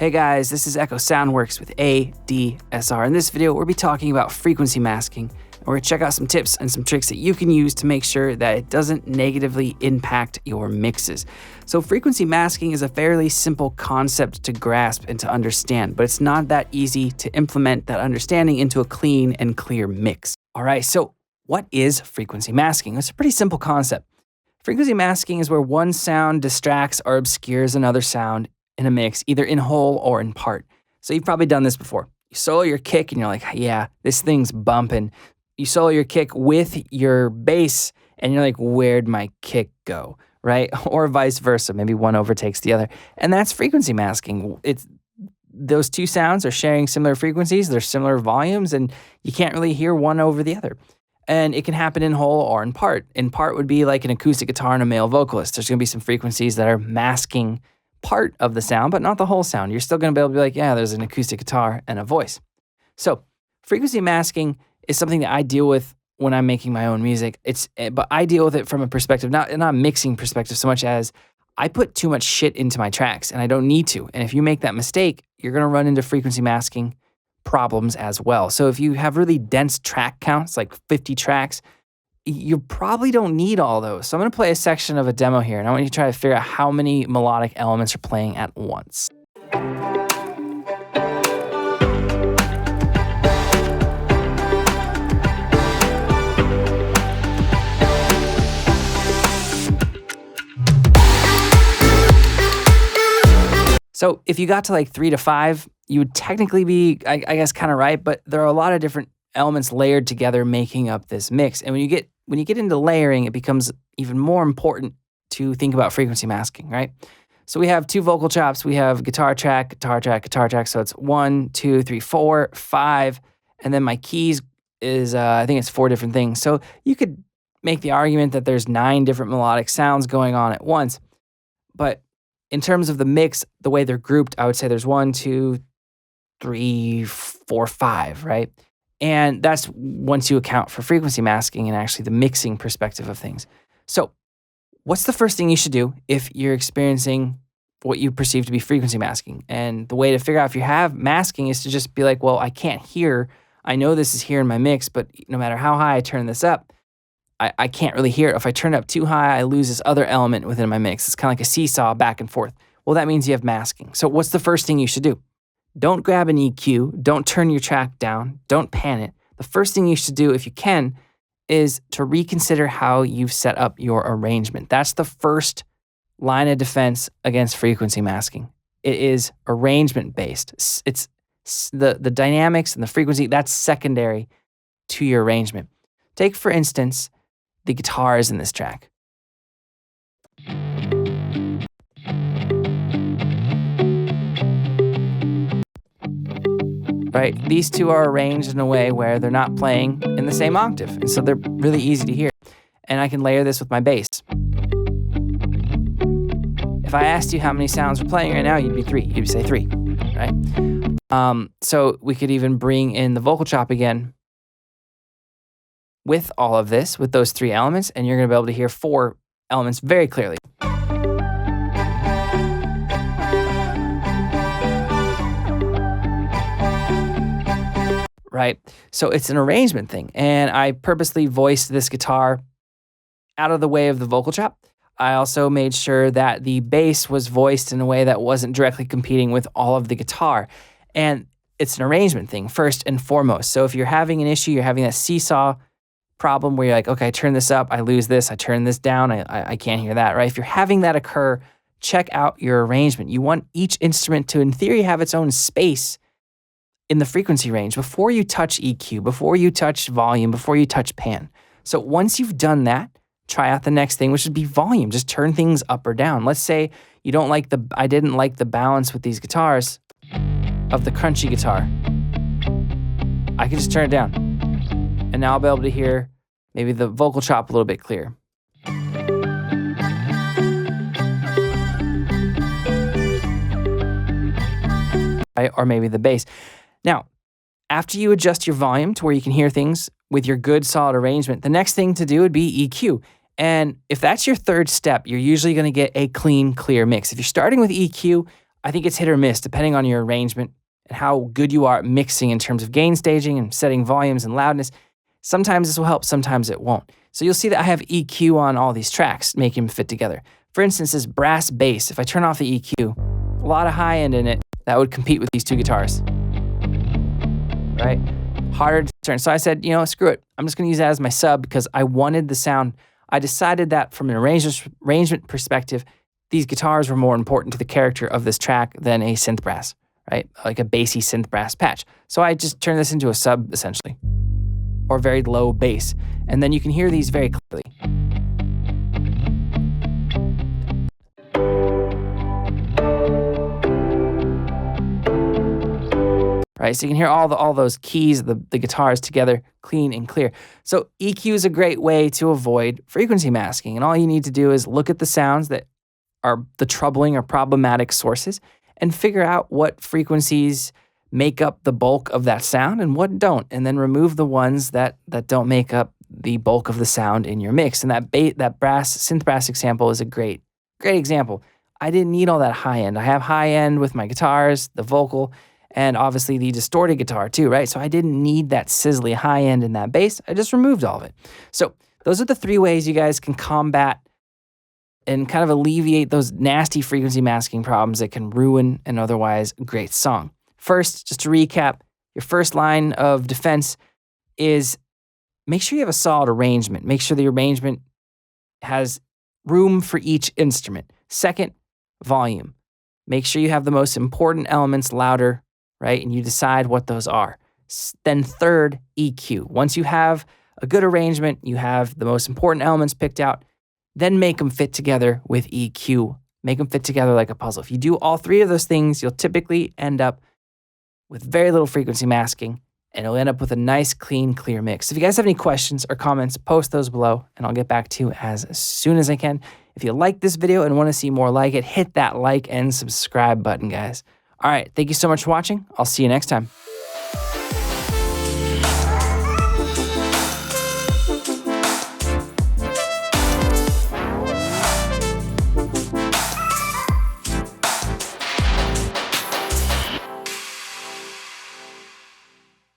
Hey guys, this is Echo Soundworks with ADSR. In this video, we'll be talking about frequency masking. And we're gonna check out some tips and some tricks that you can use to make sure that it doesn't negatively impact your mixes. So frequency masking is a fairly simple concept to grasp and to understand, but it's not that easy to implement that understanding into a clean and clear mix. All right, so what is frequency masking? It's a pretty simple concept. Frequency masking is where one sound distracts or obscures another sound in a mix, either in whole or in part. So you've probably done this before. You solo your kick and you're like, yeah, this thing's bumping. You solo your kick with your bass and you're like, where'd my kick go, right? Or vice versa. Maybe one overtakes the other. And that's frequency masking. Those two sounds are sharing similar frequencies, they're similar volumes, and you can't really hear one over the other. And it can happen in whole or in part. In part would be like an acoustic guitar and a male vocalist. There's gonna be some frequencies that are masking part of the sound, but not the whole sound. You're still gonna be able to be like, yeah, there's an acoustic guitar and a voice. So frequency masking is something that I deal with when I'm making my own music. But I deal with it from a perspective, not a mixing perspective so much as I put too much shit into my tracks and I don't need to. And if you make that mistake, you're gonna run into frequency masking problems as well. So if you have really dense track counts, like 50 tracks, you probably don't need all those. So I'm gonna play a section of a demo here and I want you to try to figure out how many melodic elements are playing at once. So if you got to like 3 to 5, you would technically be, I guess, kind of right, but there are a lot of different elements layered together making up this mix. And when you get into layering, it becomes even more important to think about frequency masking, right? So we have 2 vocal chops, we have guitar track, guitar track, guitar track. So it's 1, 2, 3, 4, 5, and then my keys is I think it's 4 different things. So you could make the argument that there's 9 different melodic sounds going on at once, but in terms of the mix, the way they're grouped, I would say there's 1, 2, 3, 4, 5, right? And that's once you account for frequency masking and actually the mixing perspective of things. So what's the first thing you should do if you're experiencing what you perceive to be frequency masking? And the way to figure out if you have masking is to just be like, well, I can't hear. I know this is here in my mix, but no matter how high I turn this up, I can't really hear it. If I turn it up too high, I lose this other element within my mix. It's kind of like a seesaw back and forth. Well, that means you have masking. So what's the first thing you should do? Don't grab an EQ. Don't turn your track down. Don't pan it. The first thing you should do, if you can, is to reconsider how you've set up your arrangement. That's the first line of defense against frequency masking. It is arrangement based. It's the dynamics and the frequency, that's secondary to your arrangement. Take, for instance, the guitars in this track. Right? These two are arranged in a way where they're not playing in the same octave. And so they're really easy to hear. And I can layer this with my bass. If I asked you how many sounds we're playing right now, you'd be 3. You'd say 3, right? So we could even bring in the vocal chop again with all of this, with those 3 elements, and you're gonna be able to hear 4 elements very clearly. Right? So it's an arrangement thing. And I purposely voiced this guitar out of the way of the vocal chop. I also made sure that the bass was voiced in a way that wasn't directly competing with all of the guitar. And it's an arrangement thing, first and foremost. So if you're having an issue, you're having that seesaw problem where you're like, okay, I turn this up, I lose this, I turn this down, I can't hear that, right? If you're having that occur, check out your arrangement. You want each instrument to, in theory, have its own space in the frequency range before you touch EQ, before you touch volume, before you touch pan. So once you've done that, try out the next thing, which would be volume. Just turn things up or down. Let's say you don't like I didn't like the balance with these guitars of the crunchy guitar. I can just turn it down. And now I'll be able to hear maybe the vocal chop a little bit clearer. Right? Or maybe the bass. Now, after you adjust your volume to where you can hear things with your good solid arrangement, the next thing to do would be EQ. And if that's your third step, you're usually going to get a clean, clear mix. If you're starting with EQ, I think it's hit or miss depending on your arrangement and how good you are at mixing in terms of gain staging and setting volumes and loudness. Sometimes this will help, sometimes it won't. So you'll see that I have EQ on all these tracks, making them fit together. For instance, this brass bass, if I turn off the EQ, a lot of high end in it, that would compete with these two guitars, right? Harder to turn. So I said, screw it. I'm just gonna use that as my sub because I wanted the sound. I decided that from an arrangement perspective, these guitars were more important to the character of this track than a synth brass, right? Like a bassy synth brass patch. So I just turned this into a sub essentially, or very low bass. And then you can hear these very clearly. Right, so you can hear all those keys, the guitars together, clean and clear. So EQ is a great way to avoid frequency masking. And all you need to do is look at the sounds that are the troubling or problematic sources and figure out what frequencies make up the bulk of that sound and what don't, and then remove the ones that don't make up the bulk of the sound in your mix. And that synth brass example is a great example. I didn't need all that high end. I have high end with my guitars, the vocal, and obviously the distorted guitar too, right? So I didn't need that sizzly high end in that bass. I just removed all of it. So those are the 3 ways you guys can combat and kind of alleviate those nasty frequency masking problems that can ruin an otherwise great song. First, just to recap, your first line of defense is make sure you have a solid arrangement. Make sure the arrangement has room for each instrument. Second, volume. Make sure you have the most important elements louder, right? And you decide what those are. Then third, EQ. Once you have a good arrangement, you have the most important elements picked out, then make them fit together with EQ. Make them fit together like a puzzle. If you do all 3 of those things, you'll typically end up with very little frequency masking, and it'll end up with a nice, clean, clear mix. If you guys have any questions or comments, post those below, and I'll get back to you as soon as I can. If you like this video and want to see more like it, hit that like and subscribe button, guys. All right, thank you so much for watching. I'll see you next time.